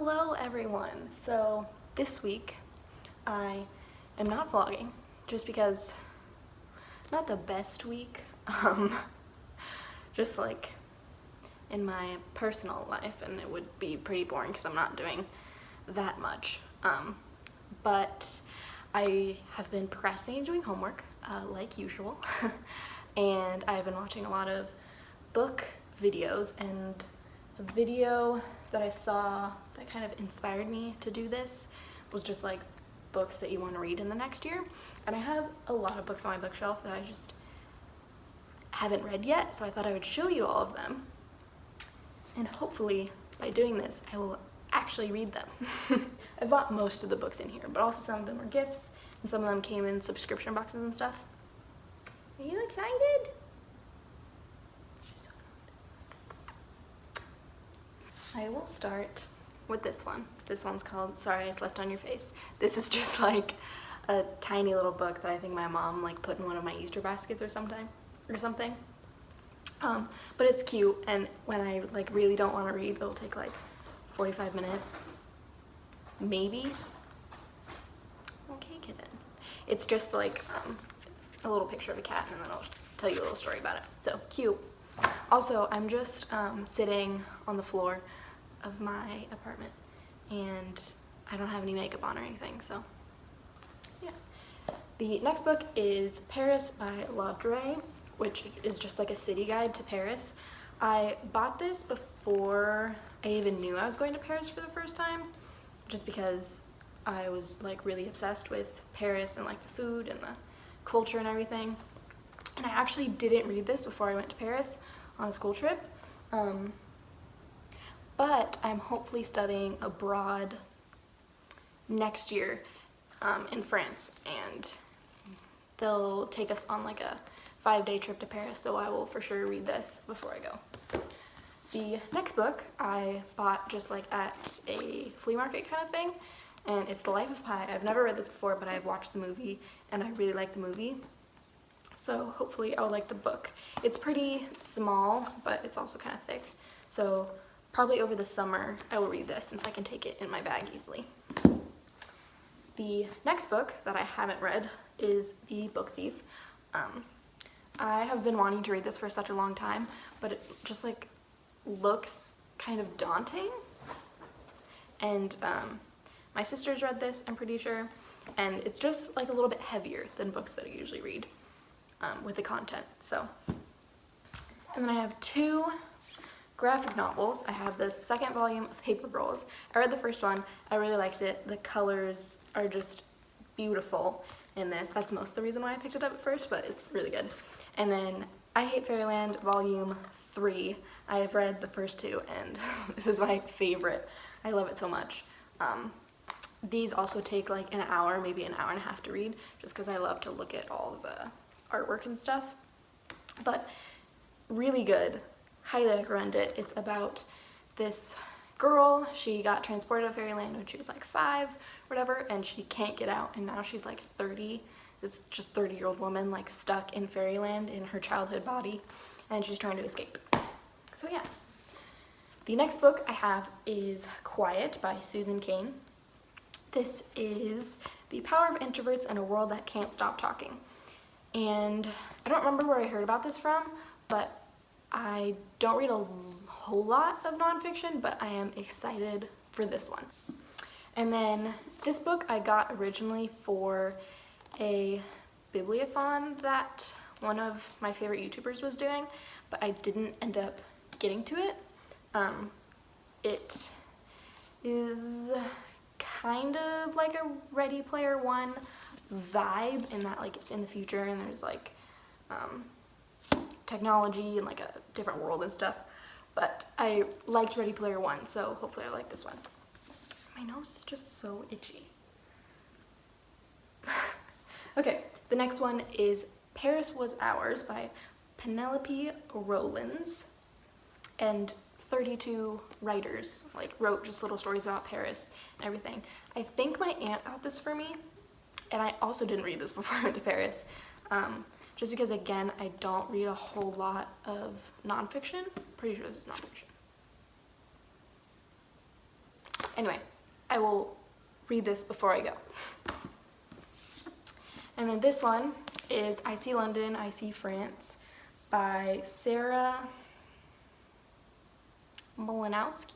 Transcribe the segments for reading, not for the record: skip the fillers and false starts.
Hello everyone! So this week I am not vlogging just because not the best week, just like in my personal life, and it would be pretty boring because I'm not doing that much. But I have been procrastinating doing homework like usual and I've been watching a lot of book videos, and a video that I saw that kind of inspired me to do this was just like books that you want to read in the next year. And I have a lot of books on my bookshelf that I just haven't read yet, so I thought I would show you all of them. And hopefully by doing this, I will actually read them. I bought most of the books in here, but also some of them were gifts, and some of them came in subscription boxes and stuff. Are you excited? She's so annoyed. I will start with this one. This one's called Sorry I Slept on Your Face. This is just like a tiny little book that I think my mom like put in one of my Easter baskets or something. But it's cute, and when I like really don't want to read, it'll take like 45 minutes, maybe. Okay, kitten. It's just like a little picture of a cat, and then I'll tell you a little story about it. So cute. Also, I'm just sitting on the floor of my apartment, and I don't have any makeup on or anything, so yeah. The next book is Paris by Laudre, which is just like a city guide to Paris. I bought this before I even knew I was going to Paris for the first time, just because I was like really obsessed with Paris and like the food and the culture and everything. And I actually didn't read this before I went to Paris on a school trip. But I'm hopefully studying abroad next year in France, and they'll take us on like a 5-day trip to Paris, so I will for sure read this before I go. The next book I bought just like at a flea market kind of thing, and it's The Life of Pi. I've never read this before, but I've watched the movie and I really like the movie, so hopefully I'll like the book. It's pretty small, but it's also kind of thick, so probably over the summer I will read this since I can take it in my bag easily. The next book that I haven't read is The Book Thief. I have been wanting to read this for such a long time, but it just like looks kind of daunting. And my sister's read this, I'm pretty sure, and it's just like a little bit heavier than books that I usually read with the content. So, and then I have 2 graphic novels. I have the second volume of Paper Girls. I read the first one. I really liked it. The colors are just beautiful in this. That's most of the reason why I picked it up at first, but it's really good. And then I Hate Fairyland Volume 3. I have read the first 2, and this is my favorite. I love it so much. These also take like an hour, maybe an hour and a half to read, just because I love to look at all the artwork and stuff. But really good. Highly recommend it. It's about this girl. She got transported to Fairyland when she was like 5 or whatever, and she can't get out, and now she's like 30. This just 30-year-old woman like stuck in Fairyland in her childhood body, and she's trying to escape. So yeah. The next book I have is Quiet by Susan Cain. This is The Power of Introverts in a World That Can't Stop Talking. And I don't remember where I heard about this from, but I don't read a whole lot of nonfiction, but I am excited for this one. And then this book I got originally for a bibliothon that one of my favorite YouTubers was doing, but I didn't end up getting to it. It is kind of like a Ready Player One vibe in that like it's in the future and there's like technology and like a different world and stuff, but I liked Ready Player One, so hopefully I like this one. My nose is just so itchy. Okay, the next one is Paris Was Ours by Penelope Rollins, and 32 writers like wrote just little stories about Paris and everything. I think my aunt got this for me, and I also didn't read this before I went to Paris. Just because, again, I don't read a whole lot of nonfiction. Pretty sure this is nonfiction. Anyway, I will read this before I go. And then this one is I See London, I See France by Sarah Malinowski?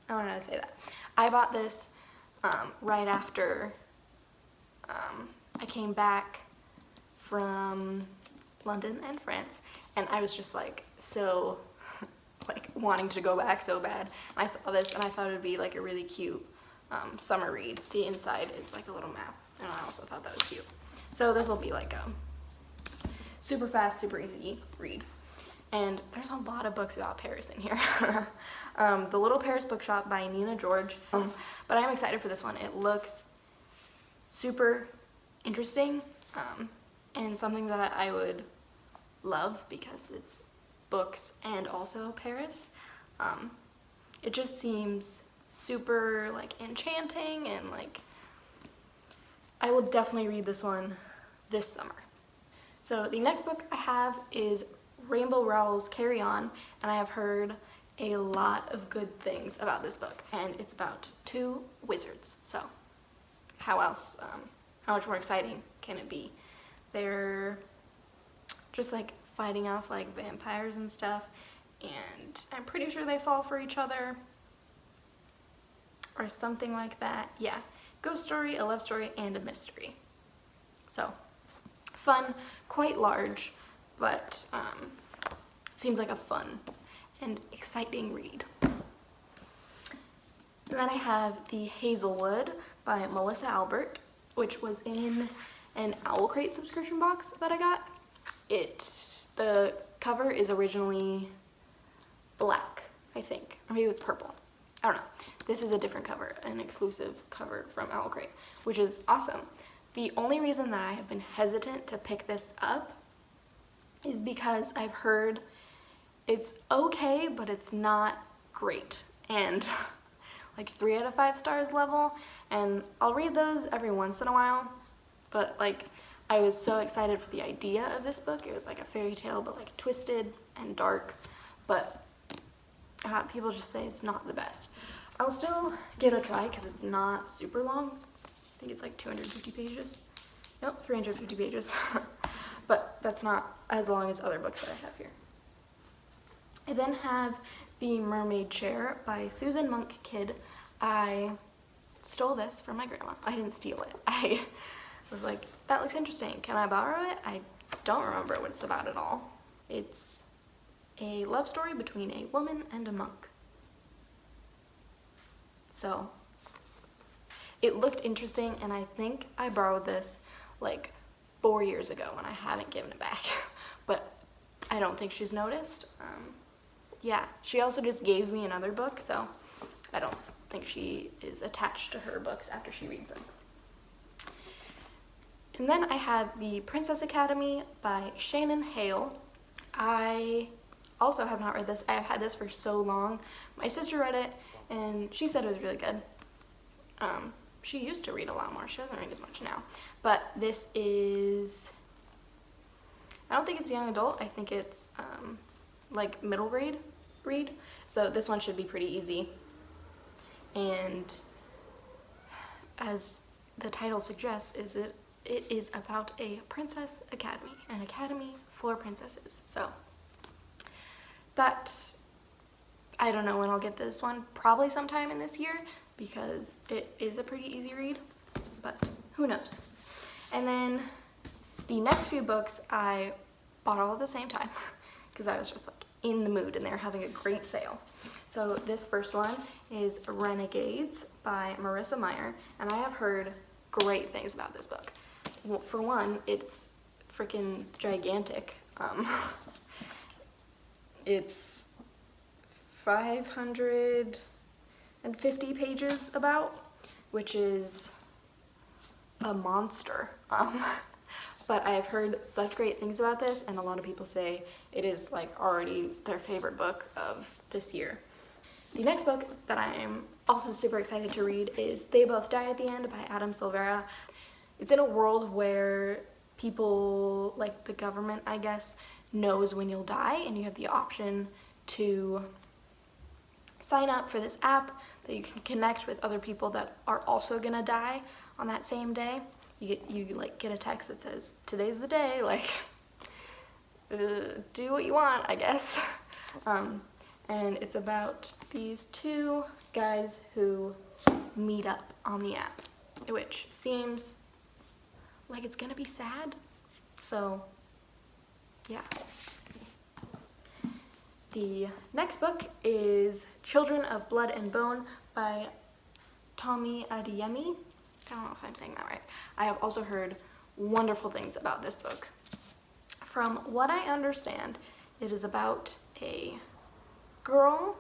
I don't know how to say that. I bought this right after I came back from London and France, and I was just like so like wanting to go back so bad. And I saw this and I thought it would be like a really cute summer read. The inside is like a little map, and I also thought that was cute. So this will be like a super fast, super easy read. And there's a lot of books about Paris in here. The Little Paris Bookshop by Nina George. But I'm excited for this one. It looks super interesting and something that I would love because it's books and also Paris. It just seems super like enchanting, and like I will definitely read this one this summer. So the next book I have is Rainbow Rowell's Carry On, and I have heard a lot of good things about this book, and it's about 2 wizards. So how much more exciting can it be? They're just like fighting off like vampires and stuff, and I'm pretty sure they fall for each other or something like that. Yeah, ghost story, a love story, and a mystery. So fun, quite large, but seems like a fun and exciting read. And then I have The Hazelwood by Melissa Albert, which was in an Owl Crate subscription box that I got. The cover is originally black, I think, or maybe it's purple. I don't know. This is a different cover, an exclusive cover from Owl Crate, which is awesome. The only reason that I have been hesitant to pick this up is because I've heard it's okay, but it's not great, and like 3 out of 5 stars level, and I'll read those every once in a while, but like I was so excited for the idea of this book. It was like a fairy tale, but like twisted and dark, but people just say it's not the best. I'll still give it a try because it's not super long. I think it's like 250 pages. Nope, 350 pages. But that's not as long as other books that I have here. I then have The Mermaid Chair by Susan Monk Kidd. I stole this from my grandma. I didn't steal it. I was like, that looks interesting. Can I borrow it? I don't remember what it's about at all. It's a love story between a woman and a monk. So it looked interesting, and I think I borrowed this like 4 years ago, and I haven't given it back. But I don't think she's noticed. Yeah, she also just gave me another book, so I don't think she is attached to her books after she reads them. And then I have The Princess Academy by Shannon Hale. I also have not read this. I have had this for so long. My sister read it, and she said it was really good. She used to read a lot more. She doesn't read as much now. But this is, I don't think it's young adult. I think it's like middle grade read. So this one should be pretty easy. And as the title suggests, it is about a princess academy, an academy for princesses. So that, I don't know when I'll get this one, probably sometime in this year, because it is a pretty easy read, but who knows. And then the next few books I bought all at the same time because I was just like in the mood and they were having a great sale. So this first one is Renegades by Marissa Meyer, and I have heard great things about this book. Well, for one, it's freaking gigantic. It's 550 pages about, which is a monster. But I've heard such great things about this, and a lot of people say it is like already their favorite book of this year. The next book that I am also super excited to read is They Both Die at the End by Adam Silvera. It's in a world where people, like the government, I guess, knows when you'll die, and you have the option to sign up for this app that you can connect with other people that are also gonna die on that same day. You like get a text that says, today's the day, like, do what you want, I guess. And it's about these two guys who meet up on the app, which seems like it's gonna be sad. So, yeah. The next book is Children of Blood and Bone by Tommy Adeyemi. I don't know if I'm saying that right. I have also heard wonderful things about this book. From what I understand, it is about a girl.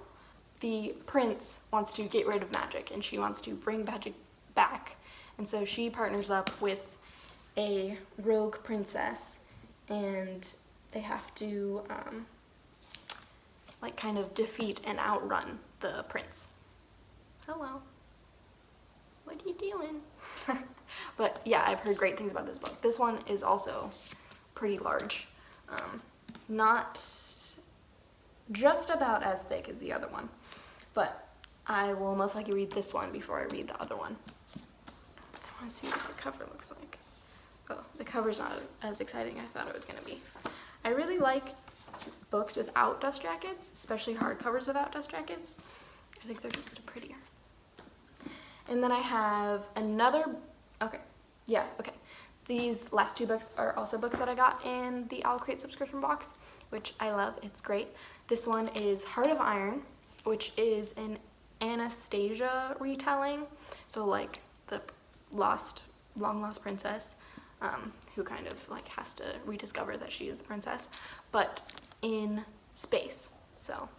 The prince wants to get rid of magic and she wants to bring magic back. And so she partners up with a rogue princess and they have to like kind of defeat and outrun the prince. Hello. What are you doing? But yeah, I've heard great things about this book. This one is also pretty large. Not just about as thick as the other one, but I will most likely read this one before I read the other one. I want to see what the cover looks like. Oh, the cover's not as exciting as I thought it was going to be. I really like books without dust jackets, especially hardcovers without dust jackets. I think they're just prettier. And then I have another, okay. These last two books are also books that I got in the Owl Crate subscription box, which I love, it's great. This one is Heart of Iron, which is an Anastasia retelling. So like the long lost princess, who kind of like has to rediscover that she is the princess, but in space. So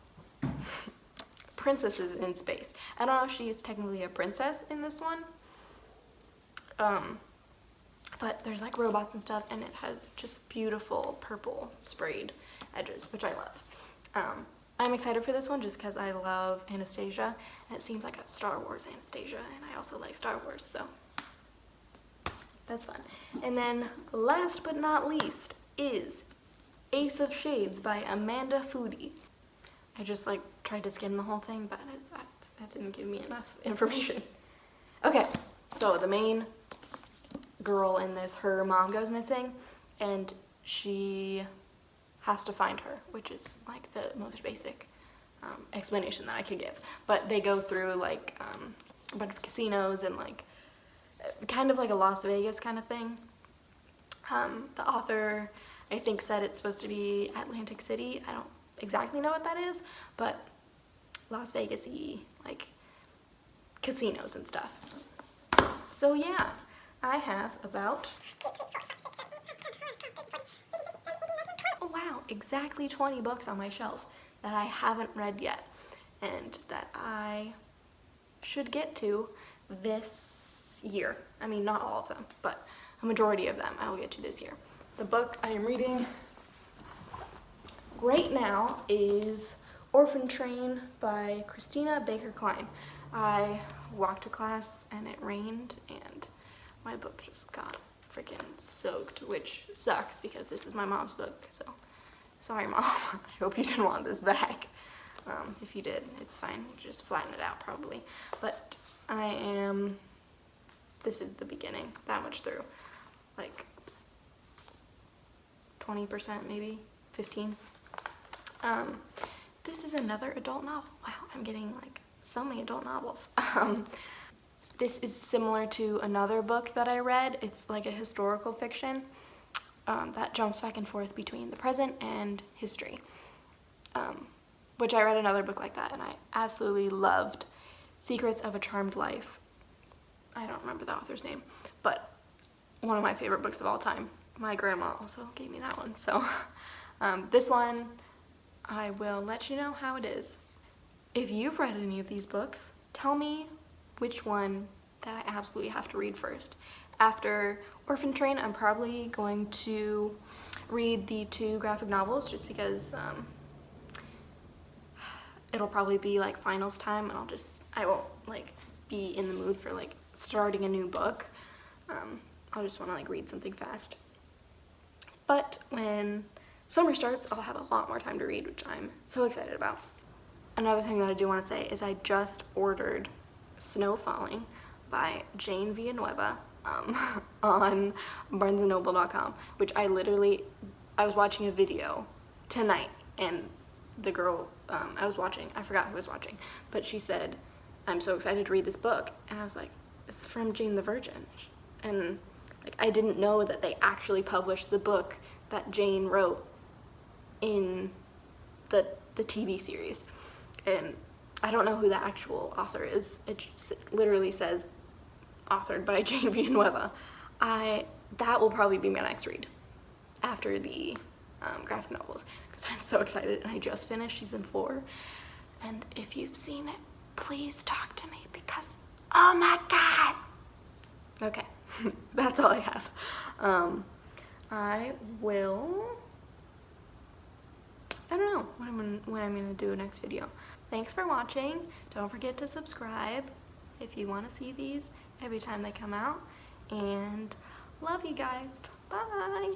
princesses in space. I don't know if she is technically a princess in this one, but there's like robots and stuff, and it has just beautiful purple sprayed edges, which I love. I'm excited for this one just because I love Anastasia, and it seems like a Star Wars Anastasia, and I also like Star Wars, so that's fun. And then last but not least is Ace of Shades by Amanda Foody. I just like tried to skim the whole thing, but that didn't give me enough information. Okay, so the main girl in this, her mom goes missing and she has to find her, which is like the most basic explanation that I could give. But they go through like a bunch of casinos and like kind of like a Las Vegas kind of thing. The author, I think, said it's supposed to be Atlantic City. I don't exactly know what that is, but Las Vegas-y, like casinos and stuff. So yeah, I have about, oh wow, exactly 20 books on my shelf that I haven't read yet and that I should get to this year. I mean, not all of them, but a majority of them I will get to this year. The book I am reading right now is Orphan Train by Christina Baker Klein. I walked to class and it rained and my book just got freaking soaked, which sucks because this is my mom's book, so sorry Mom. I hope you didn't want this back. If you did, it's fine. Just flatten it out probably. But this is the beginning, that much through. Like 20% maybe, 15. This is another adult novel. Wow, I'm getting like so many adult novels. This is similar to another book that I read. It's like a historical fiction that jumps back and forth between the present and history, which I read another book like that and I absolutely loved. Secrets of a Charmed Life. I don't remember the author's name, but one of my favorite books of all time. My grandma also gave me that one, so this one I will let you know how it is. If you've read any of these books, tell me which one that I absolutely have to read first. After Orphan Train, I'm probably going to read the 2 graphic novels just because it'll probably be like finals time and I won't like be in the mood for like starting a new book. I'll just want to like read something fast. But when summer starts, I'll have a lot more time to read, which I'm so excited about. another thing that I do want to say is I just ordered Snow Falling by Jane Villanueva on barnesandnoble.com, which I was watching a video tonight, and the girl I was watching, I forgot who was watching, but she said, I'm so excited to read this book, and I was like, it's from Jane the Virgin, and like I didn't know that they actually published the book that Jane wrote in the TV series, and I don't know who the actual author is. It literally says authored by Jane Villanueva. That will probably be my next read after the graphic novels, because I'm so excited, and I just finished season 4, and if you've seen it, please talk to me, because oh my god. Okay. That's all I have. I don't know when I'm gonna do a next video. Thanks for watching. Don't forget to subscribe if you want to see these every time they come out, and love you guys. Bye.